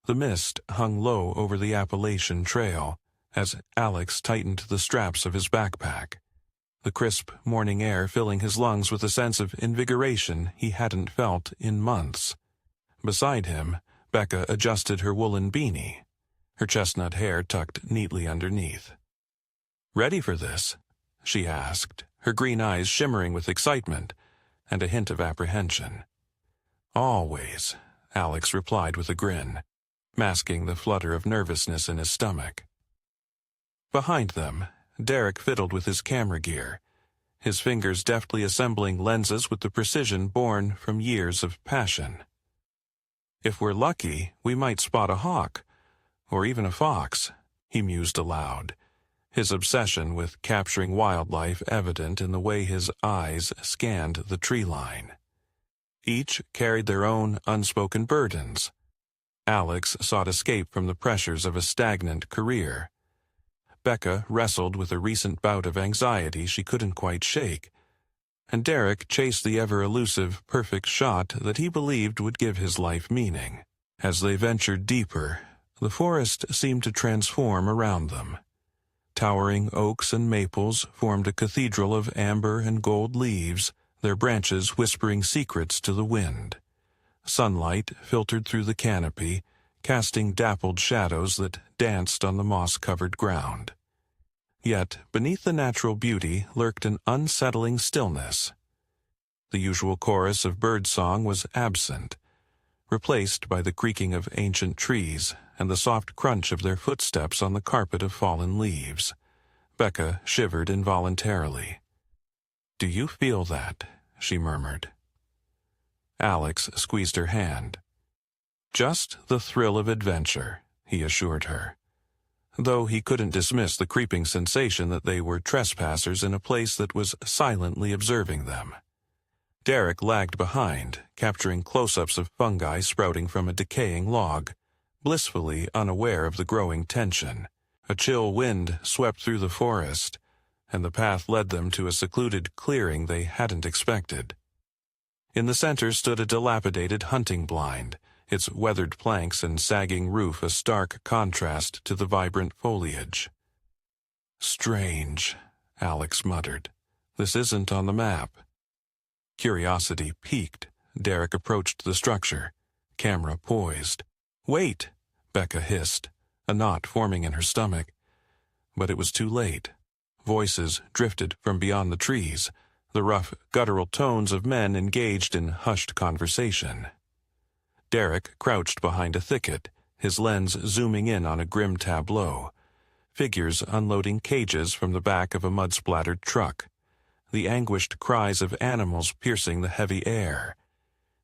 The mist hung low over the Appalachian Trail as Alex tightened the straps of his backpack, the crisp morning air filling his lungs with a sense of invigoration he hadn't felt in months. Beside him, Becca adjusted her woolen beanie, her chestnut hair tucked neatly underneath. "Ready for this?" she asked, her green eyes shimmering with excitement and a hint of apprehension. "Always," Alex replied with a grin, masking the flutter of nervousness in his stomach. Behind them, Derek fiddled with his camera gear, his fingers deftly assembling lenses with the precision born from years of passion. "If we're lucky, we might spot a hawk, or even a fox," he mused aloud, his obsession with capturing wildlife evident in the way his eyes scanned the tree line. Each carried their own unspoken burdens. Alex sought escape from the pressures of a stagnant career. Becca wrestled with a recent bout of anxiety she couldn't quite shake, and Derek chased the ever-elusive perfect shot that he believed would give his life meaning. As they ventured deeper, the forest seemed to transform around them. Towering oaks and maples formed a cathedral of amber and gold leaves, their branches whispering secrets to the wind. Sunlight filtered through the canopy, casting dappled shadows that danced on the moss-covered ground. Yet, beneath the natural beauty lurked an unsettling stillness. The usual chorus of birdsong was absent, replaced by the creaking of ancient trees and the soft crunch of their footsteps on the carpet of fallen leaves. Becca shivered involuntarily. "Do you feel that?" she murmured. Alex squeezed her hand. "Just the thrill of adventure," he assured her, though he couldn't dismiss the creeping sensation that they were trespassers in a place that was silently observing them. Derek lagged behind, capturing close-ups of fungi sprouting from a decaying log, blissfully unaware of the growing tension. A chill wind swept through the forest, and the path led them to a secluded clearing they hadn't expected. In the center stood a dilapidated hunting blind, its weathered planks and sagging roof a stark contrast to the vibrant foliage. "Strange," Alex muttered. "This isn't on the map." Curiosity piqued, Derek approached the structure, camera poised. "Wait!" Becca hissed, a knot forming in her stomach. But it was too late. Voices drifted from beyond the trees, the rough, guttural tones of men engaged in hushed conversation. Derek crouched behind a thicket, his lens zooming in on a grim tableau. Figures unloading cages from the back of a mud-splattered truck. The anguished cries of animals piercing the heavy air.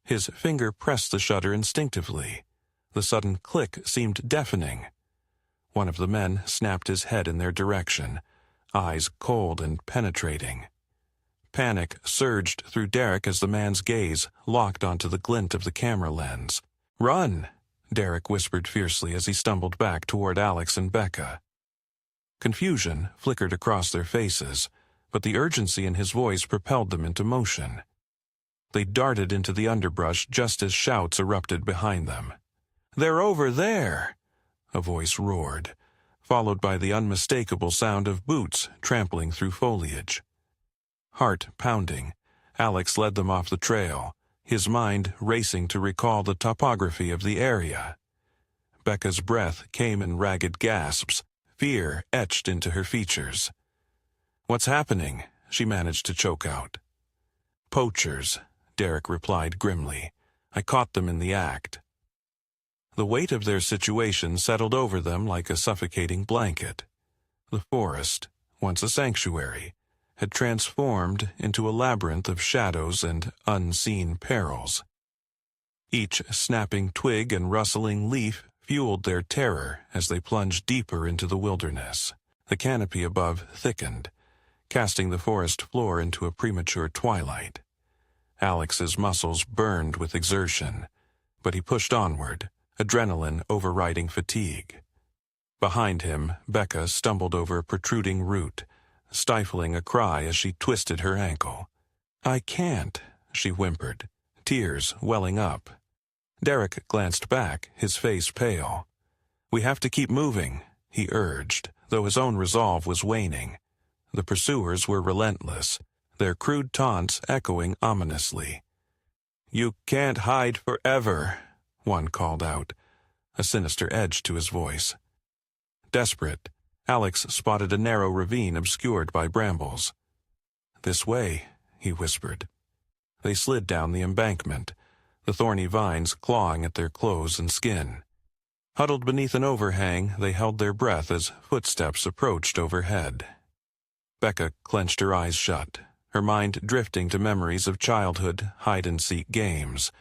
His finger pressed the shutter instinctively. The sudden click seemed deafening. One of the men snapped his head in their direction, eyes cold and penetrating. Panic surged through Derek as the man's gaze locked onto the glint of the camera lens. "Run!" Derek whispered fiercely as he stumbled back toward Alex and Becca. Confusion flickered across their faces, but the urgency in his voice propelled them into motion. They darted into the underbrush just as shouts erupted behind them. "They're over there!" a voice roared, followed by the unmistakable sound of boots trampling through foliage. Heart pounding, Alex led them off the trail, his mind racing to recall the topography of the area. Becca's breath came in ragged gasps, fear etched into her features. "What's happening?" she managed to choke out. "Poachers," Derek replied grimly. "I caught them in the act." The weight of their situation settled over them like a suffocating blanket. The forest, once a sanctuary, had transformed into a labyrinth of shadows and unseen perils. Each snapping twig and rustling leaf fueled their terror as they plunged deeper into the wilderness. The canopy above thickened, casting the forest floor into a premature twilight. Alex's muscles burned with exertion, but he pushed onward, adrenaline overriding fatigue. Behind him, Becca stumbled over a protruding root, stifling a cry as she twisted her ankle. "I can't," she whimpered, tears welling up. Derek glanced back, his face pale. "We have to keep moving," he urged, though his own resolve was waning. The pursuers were relentless, their crude taunts echoing ominously. "You can't hide forever," one called out, a sinister edge to his voice. Desperate, Alex spotted a narrow ravine obscured by brambles. "This way," he whispered. They slid down the embankment, the thorny vines clawing at their clothes and skin. Huddled beneath an overhang, they held their breath as footsteps approached overhead. Becca clenched her eyes shut, her mind drifting to memories of childhood hide-and-seek games,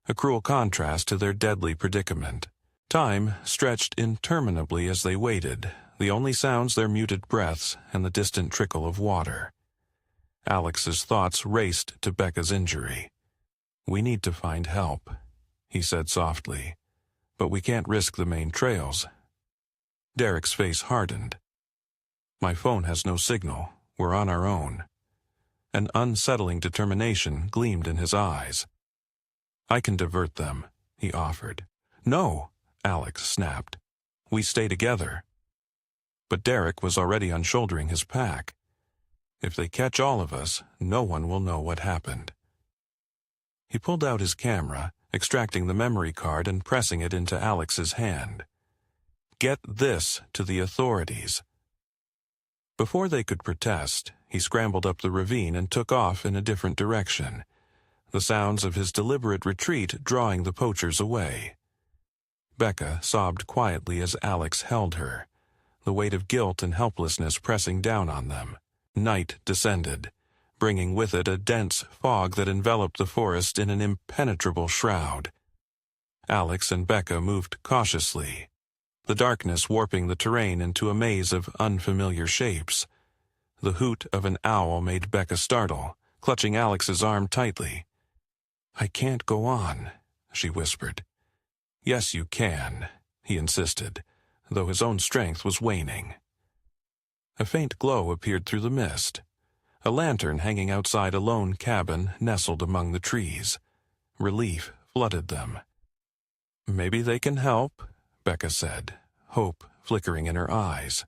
a cruel contrast to their deadly predicament. Time stretched interminably as they waited, the only sounds their muted breaths and the distant trickle of water. Alex's thoughts raced to Becca's injury. "We need to find help," he said softly, "but we can't risk the main trails." Derek's face hardened. "My phone has no signal. We're on our own." An unsettling determination gleamed in his eyes. "I can divert them," he offered. "No," Alex snapped. "We stay together." But Derek was already unshouldering his pack. "If they catch all of us, no one will know what happened." He pulled out his camera, extracting the memory card and pressing it into Alex's hand. "Get this to the authorities." Before they could protest, he scrambled up the ravine and took off in a different direction, the sounds of his deliberate retreat drawing the poachers away. Becca sobbed quietly as Alex held her, the weight of guilt and helplessness pressing down on them. Night descended, bringing with it a dense fog that enveloped the forest in an impenetrable shroud. Alex and Becca moved cautiously, the darkness warping the terrain into a maze of unfamiliar shapes. The hoot of an owl made Becca startle, clutching Alex's arm tightly. "I can't go on," she whispered. "Yes, you can," he insisted, though his own strength was waning. A faint glow appeared through the mist. A lantern hanging outside a lone cabin nestled among the trees. Relief flooded them. "Maybe they can help," Becca said, hope flickering in her eyes.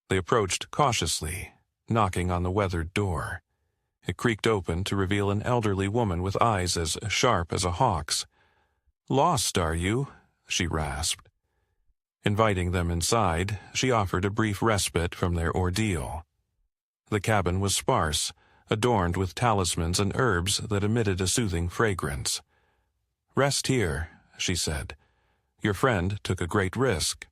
They approached cautiously, knocking on the weathered door. It creaked open to reveal an elderly woman with eyes as sharp as a hawk's. "Lost, are you?" she rasped. Inviting them inside, she offered a brief respite from their ordeal. The cabin was sparse, adorned with talismans and herbs that emitted a soothing fragrance. "Rest here," she said. "Your friend took a great risk.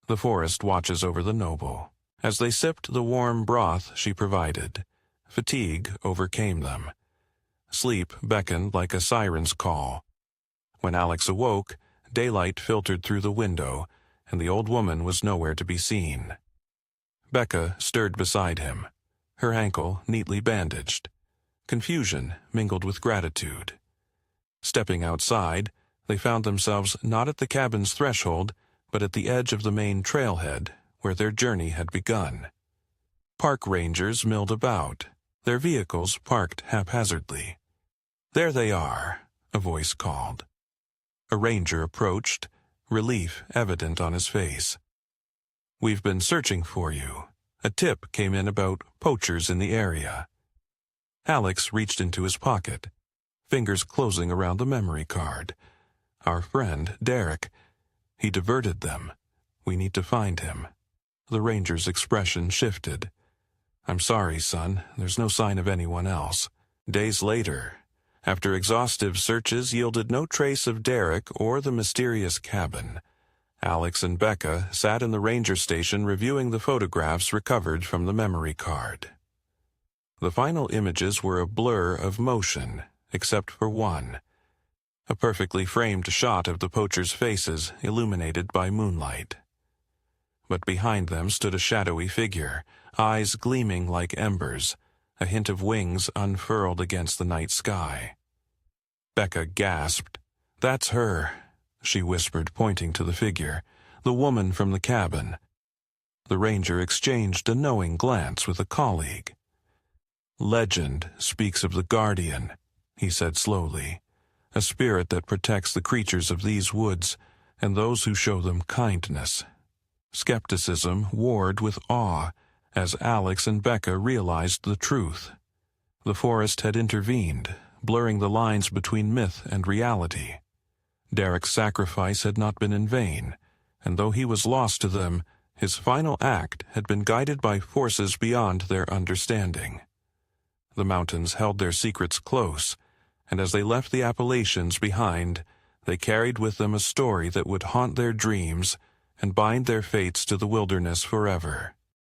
The forest watches over the noble." As they sipped the warm broth she provided, fatigue overcame them. Sleep beckoned like a siren's call. When Alex awoke, daylight filtered through the window, and the old woman was nowhere to be seen. Becca stirred beside him, her ankle neatly bandaged. Confusion mingled with gratitude. Stepping outside, they found themselves not at the cabin's threshold, but at the edge of the main trailhead, where their journey had begun. Park rangers milled about, their vehicles parked haphazardly. "There they are," a voice called. A ranger approached, relief evident on his face. "We've been searching for you. A tip came in about poachers in the area." Alex reached into his pocket, fingers closing around the memory card. "Our friend, Derek. He diverted them. We need to find him." The ranger's expression shifted. "I'm sorry, son. There's no sign of anyone else." Days later, after exhaustive searches yielded no trace of Derek or the mysterious cabin, Alex and Becca sat in the ranger station reviewing the photographs recovered from the memory card. The final images were a blur of motion, except for one, a perfectly framed shot of the poachers' faces illuminated by moonlight. But behind them stood a shadowy figure, eyes gleaming like embers, a hint of wings unfurled against the night sky. Becca gasped. "That's her," she whispered, pointing to the figure, "the woman from the cabin." The ranger exchanged a knowing glance with a colleague. "Legend speaks of the guardian," he said slowly, a spirit that protects the creatures of these woods and those who show them kindness. Skepticism warred with awe as Alex and Becca realized the truth. The forest had intervened, blurring the lines between myth and reality. Derek's sacrifice had not been in vain, and though he was lost to them, his final act had been guided by forces beyond their understanding. The mountains held their secrets close, and as they left the Appalachians behind, they carried with them a story that would haunt their dreams and bind their fates to the wilderness forever.